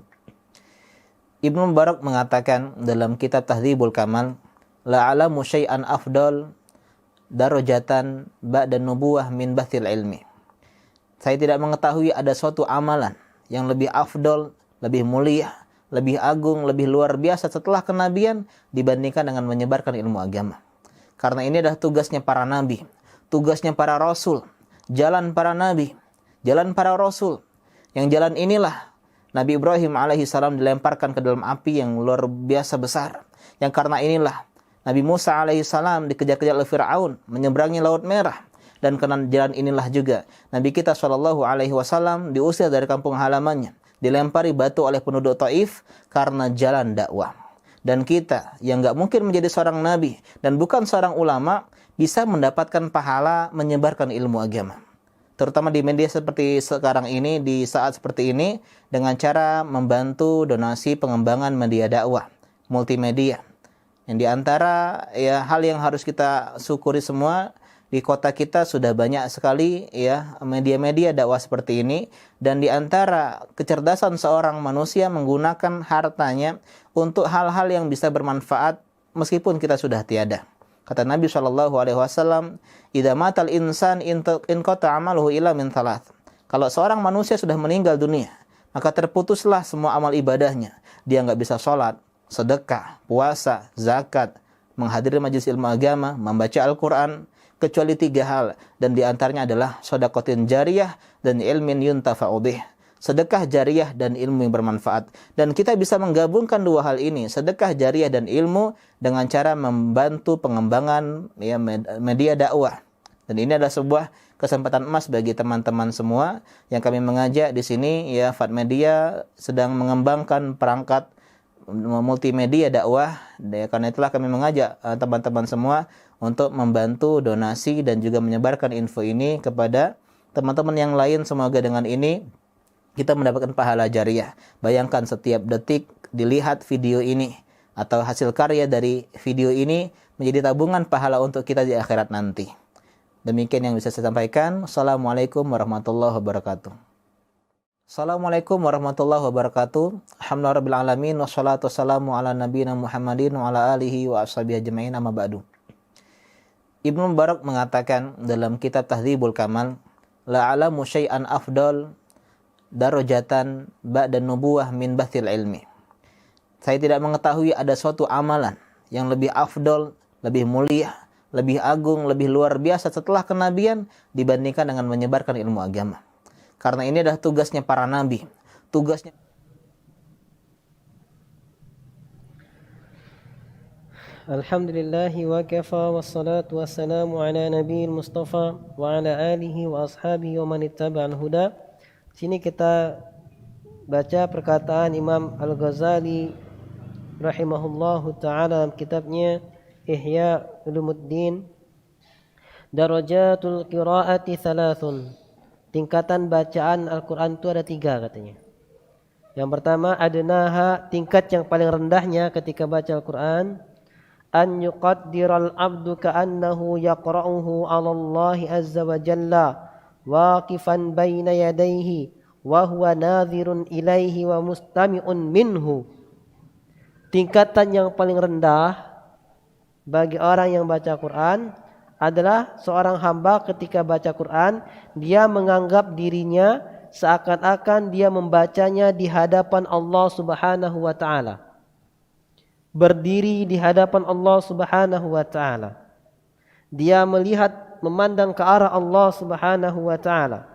A: Ibnu Mubarak mengatakan dalam kitab Tahdzibul Kamal, la alamu syai'an afdal darajatan ba'da nubuwah min bathil ilmi. Saya tidak mengetahui ada suatu amalan yang lebih afdal, lebih mulia, lebih agung, lebih luar biasa setelah kenabian dibandingkan dengan menyebarkan ilmu agama. Karena ini adalah tugasnya para nabi, tugasnya para rasul, jalan para nabi, jalan para rasul. Yang jalan inilah Nabi Ibrahim alaihissalam dilemparkan ke dalam api yang luar biasa besar. Yang karena inilah Nabi Musa alaihissalam dikejar-kejar oleh Fir'aun, menyeberangi Laut Merah. Dan karena jalan inilah juga Nabi kita SAW diusir dari kampung halamannya, dilempari batu oleh penduduk Taif karena jalan dakwah. Dan kita yang gak mungkin menjadi seorang nabi dan bukan seorang ulama bisa mendapatkan pahala menyebarkan ilmu agama. Terutama di media seperti sekarang ini, di saat seperti ini, dengan cara membantu donasi pengembangan media dakwah, multimedia. Yang diantara ya hal yang harus kita syukuri semua, Di kota kita sudah banyak sekali ya media-media dakwah seperti ini, dan di antara kecerdasan seorang manusia menggunakan hartanya untuk hal-hal yang bisa bermanfaat meskipun kita sudah tiada. Kata Nabi SAW, "Idza matal insan inqata 'amaluhu illa min thalath." Kalau seorang manusia sudah meninggal dunia, maka terputuslah semua amal ibadahnya. Dia nggak bisa sholat, sedekah, puasa, zakat, menghadiri majelis ilmu agama, membaca Al-Quran, kecuali 3 hal, dan di antaranya adalah sedekatin jariyah dan ilmin yuntafa'u bih. Sedekah jariyah dan ilmu yang bermanfaat. Dan kita bisa menggabungkan 2 hal ini, sedekah jariyah dan ilmu, dengan cara membantu pengembangan ya, media dakwah. Dan ini adalah sebuah kesempatan emas bagi teman-teman semua yang kami mengajak di sini ya. Fat Media sedang mengembangkan perangkat multimedia dakwah. Karena itulah kami mengajak teman-teman semua untuk membantu donasi dan juga menyebarkan info ini kepada teman-teman yang lain. Semoga dengan ini kita mendapatkan pahala jariyah. Bayangkan setiap detik dilihat video ini atau hasil karya dari video ini menjadi tabungan pahala untuk kita di akhirat nanti. Demikian yang bisa saya sampaikan. Assalamualaikum warahmatullahi wabarakatuh. Assalamualaikum warahmatullahi wabarakatuh. Alhamdulillahirabbil alamin wassalatu wassalamu ala nabiyina Muhammadin wa ala alihi wa ashabihi ajmain, amma ba'du. Ibnu Mubarak mengatakan dalam kitab Tahdzibul Kamal, la alamu syai'an afdal darajatan ba'da nubuwah min bathil ilmi. Saya tidak mengetahui ada suatu amalan yang lebih afdal, lebih mulia, lebih agung, lebih luar biasa setelah kenabian dibandingkan dengan menyebarkan ilmu agama. Karena ini adalah tugasnya para nabi. Tugasnya
B: Alhamdulillahi wa kafa wassalatu wassalamu ala nabiyil mustafa wa ala alihi wa ashabihi wa man ittaba'al huda. Sini kita baca perkataan Imam Al-Ghazali rahimahullahu ta'ala dalam kitabnya Ihya Ulumuddin, darajatul qiraati thalathun. Tingkatan bacaan Al-Quran itu ada 3 katanya. Yang pertama, adnaha, tingkat yang paling rendahnya ketika baca Al-Quran, an yuqaddiral abdu ka'annahu yaqra'uhu 'ala Allah azza wa jalla waqifan baina yadayhi wa huwa nadhirun ilaihi wa mustami'un minhu. Tingkatan yang paling rendah bagi orang yang baca Quran adalah seorang hamba ketika baca Quran, dia menganggap dirinya seakan-akan dia membacanya di hadapan Allah Subhanahu wa ta'ala. Berdiri di hadapan Allah Subhanahu wa ta'ala. Dia melihat, memandang ke arah Allah Subhanahu wa ta'ala.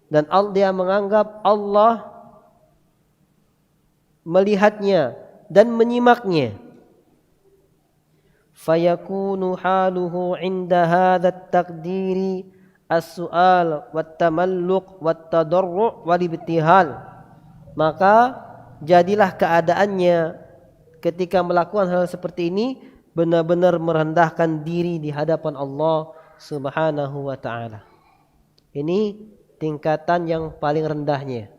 B: Dan dia menganggap Allah melihatnya dan menyimaknya. Fayakunu haluhu inda hadhat taqdiri as-su'al wat-tamalluq wat-tadarru' wal-ibtihal. Maka jadilah keadaannya ketika melakukan hal seperti ini benar-benar merendahkan diri di hadapan Allah Subhanahu wa ta'ala. Ini tingkatan yang paling rendahnya.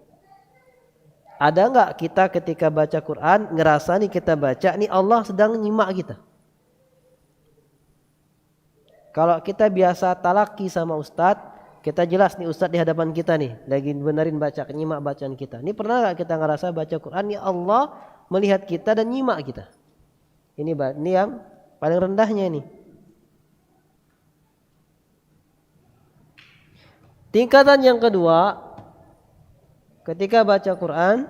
B: Ada enggak kita ketika baca Quran ngerasa nih kita baca nih Allah sedang nyimak kita? Kalau kita biasa talaki sama ustadz, kita jelas nih ustadz di hadapan kita nih lagi benerin baca, nyimak bacaan kita. Ini pernah enggak kita ngerasa baca Quran nih Allah melihat kita dan nyimak kita? Ini yang paling rendahnya ini. Tingkatan yang kedua, ketika baca Quran,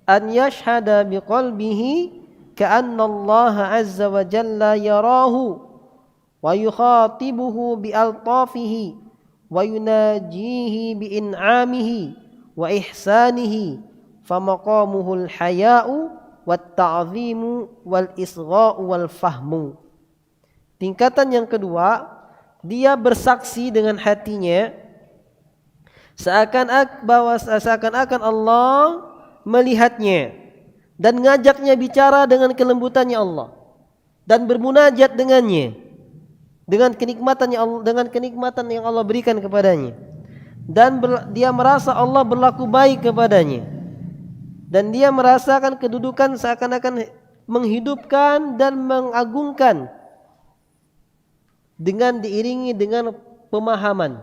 B: an yashhada biqalbihi ka'anna Allah azza wa jalla yarahu wa yukhatibuhu bi'altafihi wa yunajihi bi'in'amihi wa ihsanihi famaqamuhul haya'u wat-ta'zimu wal isgha'u wal fahmu. Tingkatan yang kedua, dia bersaksi dengan hatinya seakan-akan Allah melihatnya dan ngajaknya bicara dengan kelembutannya Allah dan bermunajat dengannya dengan kenikmatan yang Allah berikan kepadanya, dan dia merasa Allah berlaku baik kepadanya, dan dia merasakan kedudukan seakan-akan menghidupkan dan mengagungkan dengan diiringi dengan pemahaman.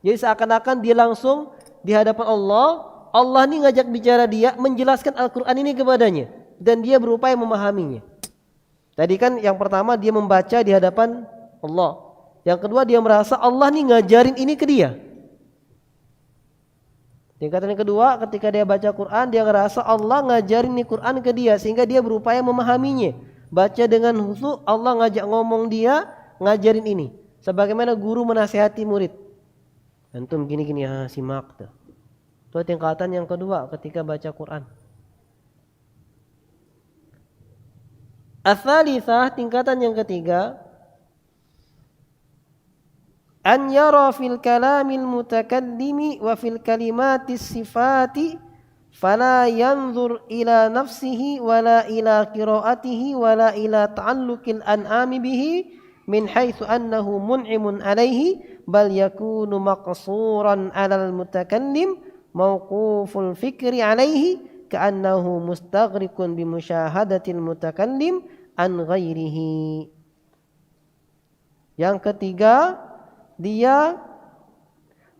B: Jadi seakan-akan dia langsung di hadapan Allah, Allah ini ngajak bicara dia, menjelaskan Al-Quran ini kepadanya, dan dia berupaya memahaminya. Tadi kan yang pertama dia membaca di hadapan Allah, yang kedua dia merasa Allah ini ngajarin ini ke dia. Tingkatan yang kedua, ketika dia baca Quran, dia ngerasa Allah ngajarin ini Quran ke dia, sehingga dia berupaya memahaminya. Baca dengan khusyuk, Allah ngajak ngomong dia, ngajarin ini. Sebagaimana guru menasihati murid. Antum gini-gini, simak tuh. Itu tingkatan yang kedua ketika baca Quran. Ats-tsalitsah, tingkatan yang ketiga, an yara fil kalamil mutakallimi wa fil kalimatis sifati fala yanzur ila nafsihi wala ila qiraatihi wala ila ta'alluqil an'ami bihi min haitsu annahu mun'imun alaihi bal yakunu maqsuran 'alal mutakallim mauquful fikri alaihi ka'annahu mustaghriqun bi musyahadatil mutakallim an ghairihi. Yang ketiga, dia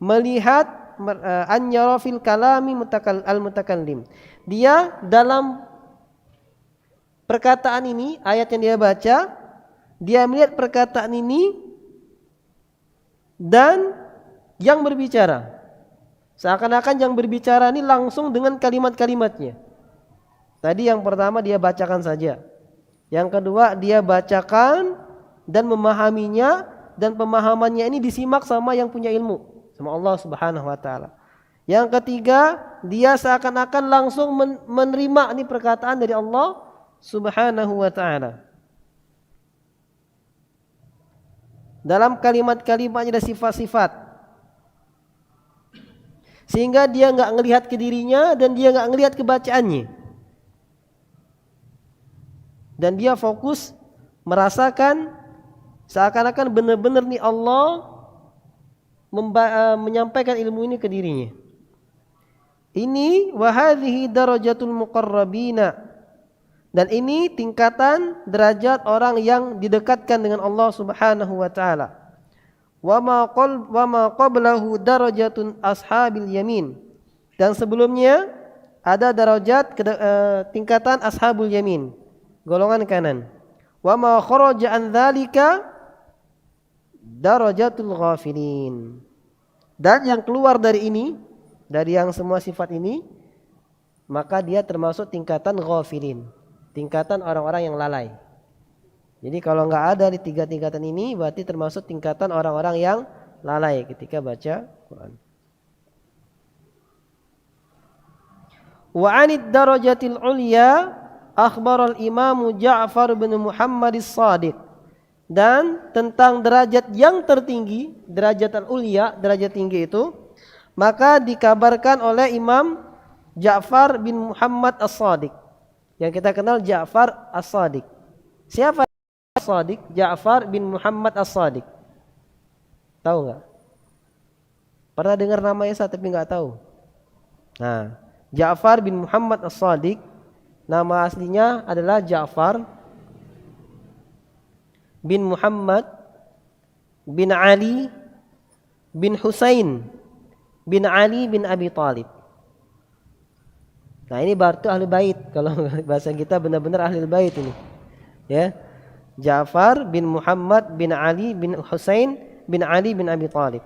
B: melihat an yara fil kalami al mutakallim. Dia dalam perkataan ini, ayat yang dia baca, dia melihat perkataan ini dan yang berbicara. Seakan-akan yang berbicara ini langsung dengan kalimat-kalimatnya. Tadi yang pertama dia bacakan saja. Yang kedua dia bacakan dan memahaminya, dan pemahamannya ini disimak sama yang punya ilmu, sama Allah Subhanahu wa taala. Yang ketiga, dia seakan-akan langsung menerima ini perkataan dari Allah Subhanahu wa taala. Dalam kalimat-kalimatnya ada sifat-sifat, sehingga dia enggak ngelihat ke dirinya dan dia enggak ngelihat ke bacaannya. Dan dia fokus merasakan seakan-akan benar-benar nih Allah menyampaikan ilmu ini ke dirinya. Ini wa hadhihi darajatul muqarrabina, dan ini tingkatan derajat orang yang didekatkan dengan Allah Subhanahu wa taala. Wa ma qablahu darajatun ashabil yamin, dan sebelumnya ada derajat tingkatan ashabul yamin, golongan kanan. Wa ma kharaja an dzalika darajatul ghafilin, dan yang keluar dari ini, dari yang semua sifat ini, maka dia termasuk tingkatan ghafilin, tingkatan orang-orang yang lalai. Jadi kalau enggak ada di tiga tingkatan ini, berarti termasuk tingkatan orang-orang yang lalai ketika baca Quran. Wa 'anid darajatil ulya akhbar al-Imam Ja'far bin Muhammad as-Shadiq, dan tentang derajat yang tertinggi, derajat al-ulya, derajat tinggi itu, maka dikabarkan oleh Imam Ja'far bin Muhammad as-Shadiq, yang kita kenal Ja'far as-Shadiq. Siapa as-Shadiq? Ja'far bin Muhammad as-Shadiq. Tahu enggak? Pernah dengar namanya tapi enggak tahu. Nah, Ja'far bin Muhammad as-Shadiq, nama aslinya adalah Ja'far bin Muhammad bin Ali bin Husain bin Ali bin Abi Thalib. Nah, ini berarti ahli bait. Kalau bahasa kita benar-benar ahli bait ini. Ya. Ja'far bin Muhammad bin Ali bin Husain bin Ali bin Abi Thalib.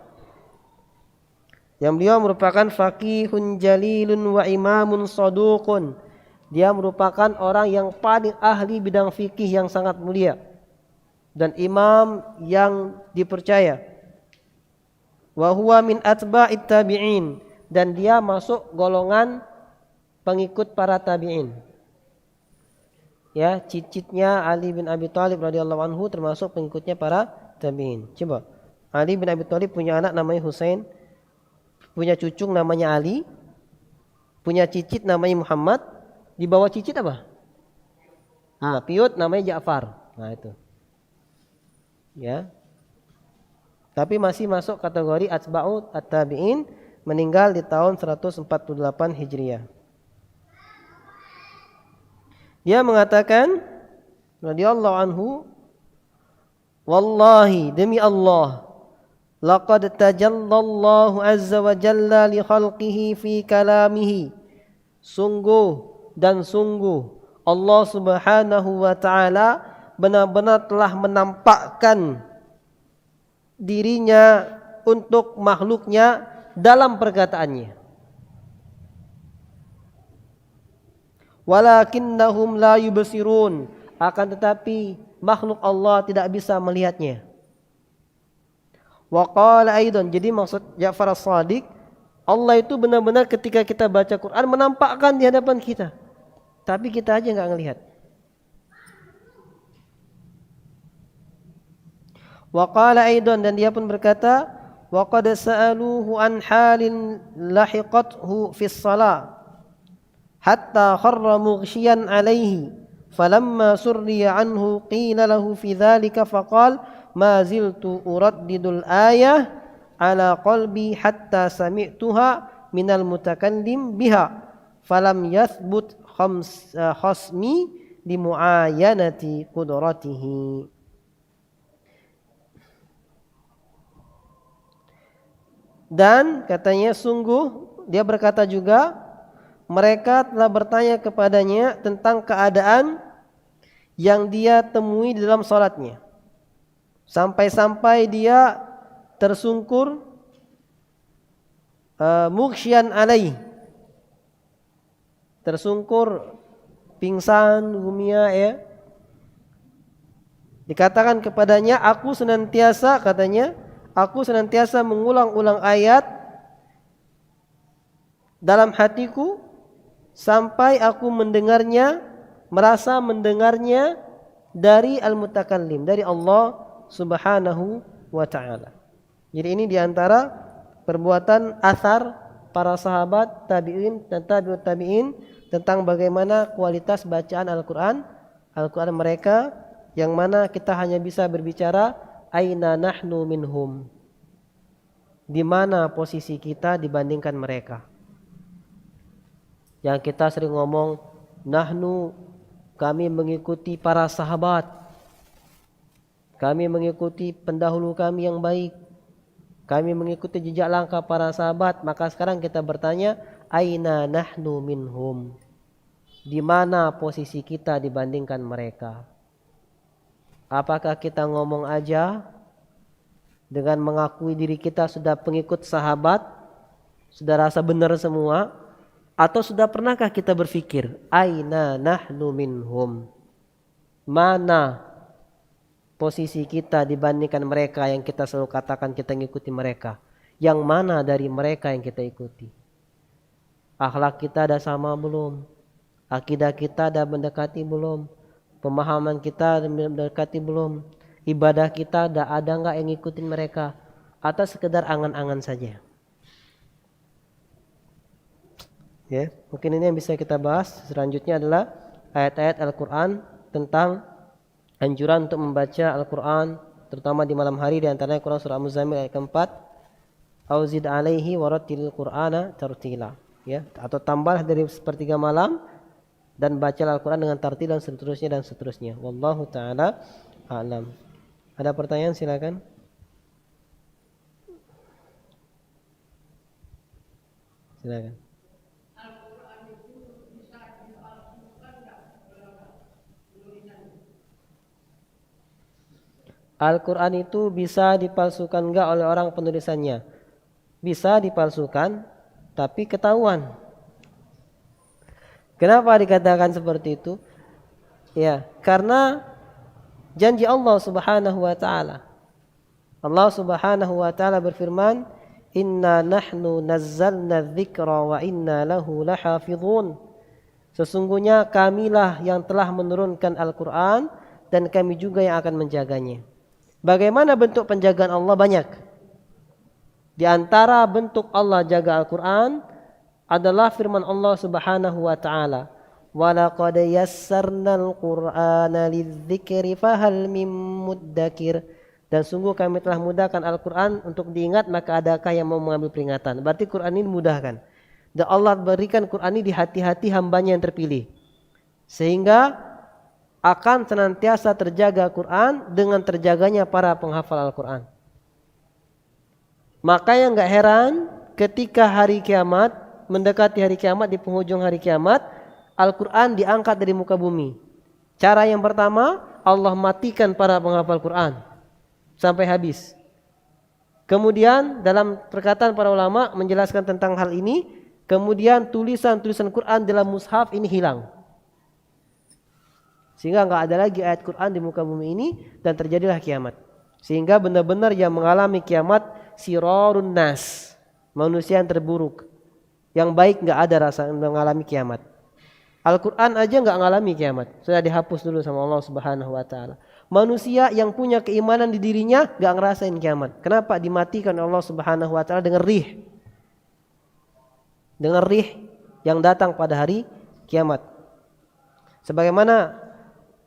B: Yang beliau merupakan faqihun jalilun wa imamun saduqun. Dia merupakan orang yang paling ahli bidang fikih yang sangat mulia, dan imam yang dipercaya. Wa huwa min atba'it tabi'in, dan dia masuk golongan pengikut para tabi'in. Ya, cicitnya Ali bin Abi Thalib radhiyallahu anhu termasuk pengikutnya para tabi'in. Coba, Ali bin Abi Thalib punya anak namanya Husain, punya cucu namanya Ali, punya cicit namanya Muhammad, di bawah cicit apa? Nah, piut namanya Ja'far. Nah, itu. Ya. Tapi masih masuk kategori atba'u at-tabi'in, meninggal di tahun 148 Hijriah. Dia mengatakan radhiyallahu anhu, Wallahi, demi Allah, laqad tajallallahu azza wa jalla li khalqihi fi kalamihi. Sungguh dan sungguh Allah Subhanahu wa taala benar-benar telah menampakkan dirinya untuk makhluknya dalam perkataannya. Walakinnahum la yubsirun, akan tetapi makhluk Allah tidak bisa melihatnya. Wa qala aidan, jadi maksud Ja'far as-Shadiq, Allah itu benar-benar ketika kita baca Quran menampakkan di hadapan kita, tapi kita aja nggak ngelihat. Wa qala aidan, dan dia pun berkata, wa qad sa'aluhu an halin lahiqathu fi shalah hatta kharra mughshiyan alaihi falamma surriya anhu qila lahu fi dhalika faqala ma ziltu uraddidul ayah ala qalbi hatta sami'tuha minal mutakallim biha falam yathbut khasmi li muayanati qudratihi. Dan katanya sungguh, dia berkata juga, mereka telah bertanya kepadanya tentang keadaan yang dia temui di dalam salatnya, sampai-sampai dia tersungkur mughsyan alaih, tersungkur, pingsan, gumia ya. Dikatakan kepadanya, aku senantiasa mengulang-ulang ayat dalam hatiku sampai aku mendengarnya, merasa mendengarnya dari al-mutakallim, dari Allah Subhanahu wa ta'ala. Jadi ini diantara perbuatan athar para sahabat, tabi'in dan tabi'ut tabi'in tentang bagaimana kualitas bacaan Al-Quran mereka, yang mana kita hanya bisa berbicara aina nahnu minhum, di mana posisi kita dibandingkan mereka. Yang kita sering ngomong nahnu, kami mengikuti para sahabat, kami mengikuti pendahulu kami yang baik, kami mengikuti jejak langkah para sahabat. Maka sekarang kita bertanya, aina nahnu minhum, di mana posisi kita dibandingkan mereka. Apakah kita ngomong aja dengan mengakui diri kita sudah pengikut sahabat, sudah rasa benar semua, atau sudah pernahkah kita berpikir aina nahnu minhum, mana posisi kita dibandingkan mereka yang kita selalu katakan kita mengikuti mereka? Yang mana dari mereka yang kita ikuti? Akhlak kita ada sama belum? Akidah kita ada mendekati belum? Pemahaman kita ada mendekati belum? Ibadah kita ada enggak yang ngikutin mereka? Atau sekedar angan-angan saja? Ya, mungkin ini yang bisa kita bahas. Selanjutnya adalah ayat-ayat Al-Quran tentang anjuran untuk membaca Al-Quran, terutama di malam hari, di antaranya Quran surah Al-Muzammil ayat keempat, auzid alaihi warattilil Qur'ana tartila, ya, atau tambah dari sepertiga malam dan baca Al-Quran dengan tartil dan seterusnya. Wallahu ta'ala a'lam. Ada pertanyaan, silakan. Silakan. Al-Quran itu bisa dipalsukan enggak oleh orang penulisannya? Bisa dipalsukan, tapi ketahuan. Kenapa dikatakan seperti itu? Ya, karena janji Allah Subhanahu wa ta'ala. Allah Subhanahu wa ta'ala berfirman, inna nahnu nazzalna dzikra wa inna lahu lahafizun. Sesungguhnya kamilah yang telah menurunkan Al-Quran dan kami juga yang akan menjaganya. Bagaimana bentuk penjagaan Allah? Banyak. Di antara bentuk Allah jaga Al-Quran adalah firman Allah Subhanahu wa ta'ala, wa laqad yassarnal Qur'ana lidzikri fahal mim muddakir. Dan sungguh kami telah mudahkan Al-Quran untuk diingat, maka adakah yang mau mengambil peringatan? Berarti Quran ini dimudahkan. Dan Allah berikan Quran ini di hati-hati hambanya yang terpilih, sehingga akan senantiasa terjaga Quran dengan terjaganya para penghafal Al-Quran. Makanya nggak heran ketika hari kiamat, mendekati hari kiamat, di penghujung hari kiamat, Al-Quran diangkat dari muka bumi. Cara yang pertama, Allah matikan para penghafal Quran sampai habis. Kemudian dalam perkataan para ulama menjelaskan tentang hal ini, kemudian tulisan-tulisan Quran dalam mushaf ini hilang. Sehingga nggak ada lagi ayat Quran di muka bumi ini dan terjadilah kiamat. Sehingga benar-benar yang mengalami kiamat sirarun nas, manusia yang terburuk. Yang baik nggak ada rasa mengalami kiamat. Al-Quran aja nggak mengalami kiamat, sudah dihapus dulu sama Allah Subhanahu Wa Taala. Manusia yang punya keimanan di dirinya nggak ngerasain kiamat. Kenapa? Dimatikan Allah Subhanahu Wa Taala dengan rih yang datang pada hari kiamat. Sebagaimana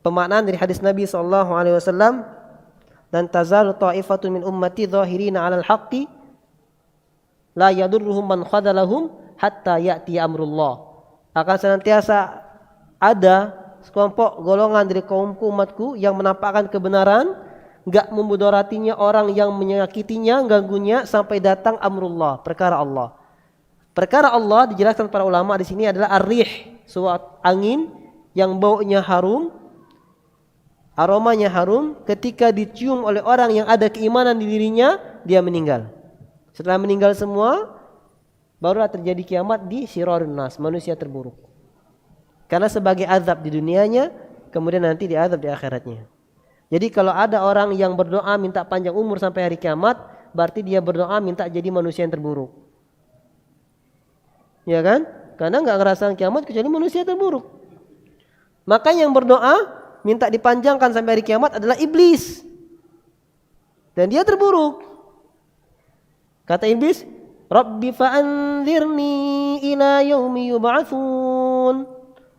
B: pemaknaan dari hadis Nabi SAW, dan tazalu ta'ifatun min ummati dhahirina 'alal haqqi la yadurruhum man khadalahum hatta ya'ti amrullah. Akan senantiasa ada sekelompok golongan dari kaumku, umatku, yang menampakkan kebenaran, enggak memudoratinya orang yang menyakitinya, ganggunya sampai datang amrullah, perkara Allah. Perkara Allah dijelaskan para ulama di sini adalah ar-rih, suatu angin yang baunya harum, aromanya harum, ketika dicium oleh orang yang ada keimanan di dirinya, dia meninggal. Setelah meninggal semua, barulah terjadi kiamat di sirarun nas, manusia terburuk. Karena sebagai azab di dunianya, kemudian nanti diazab di akhiratnya. Jadi kalau ada orang yang berdoa minta panjang umur sampai hari kiamat, berarti dia berdoa minta jadi manusia yang terburuk. Ya kan? Karena enggak ngerasain kiamat kecuali manusia terburuk. Maka yang berdoa minta dipanjangkan sampai hari kiamat adalah iblis. Dan dia terburuk. Kata iblis, Rabbi fa'anzirni ila yaumi yub'atsun.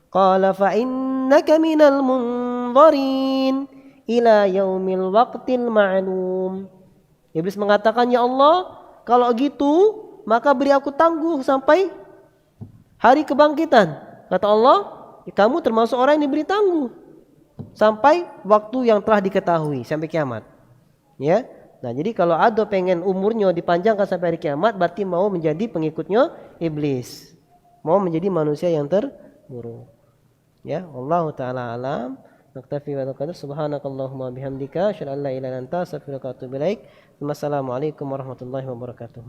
B: Qala fa'innaka minal munzarin ila yaumil waqtil ma'lum. Iblis mengatakan, ya Allah, kalau gitu maka beri aku tangguh sampai hari kebangkitan. Kata Allah, kamu termasuk orang yang diberi tangguh sampai waktu yang telah diketahui, sampai kiamat. Ya. Nah, jadi kalau ada pengen umurnya dipanjangkan sampai hari kiamat, berarti mau menjadi pengikutnya iblis. Mau menjadi manusia yang terburuk. Ya, wallahu taala alam. Naktafi wa qadar. Subhanakallahumma bihamdika asyhadu an la ilaha illa anta astaghfiruka wa atubu ilaik. Wassalamualaikum warahmatullahi wabarakatuh.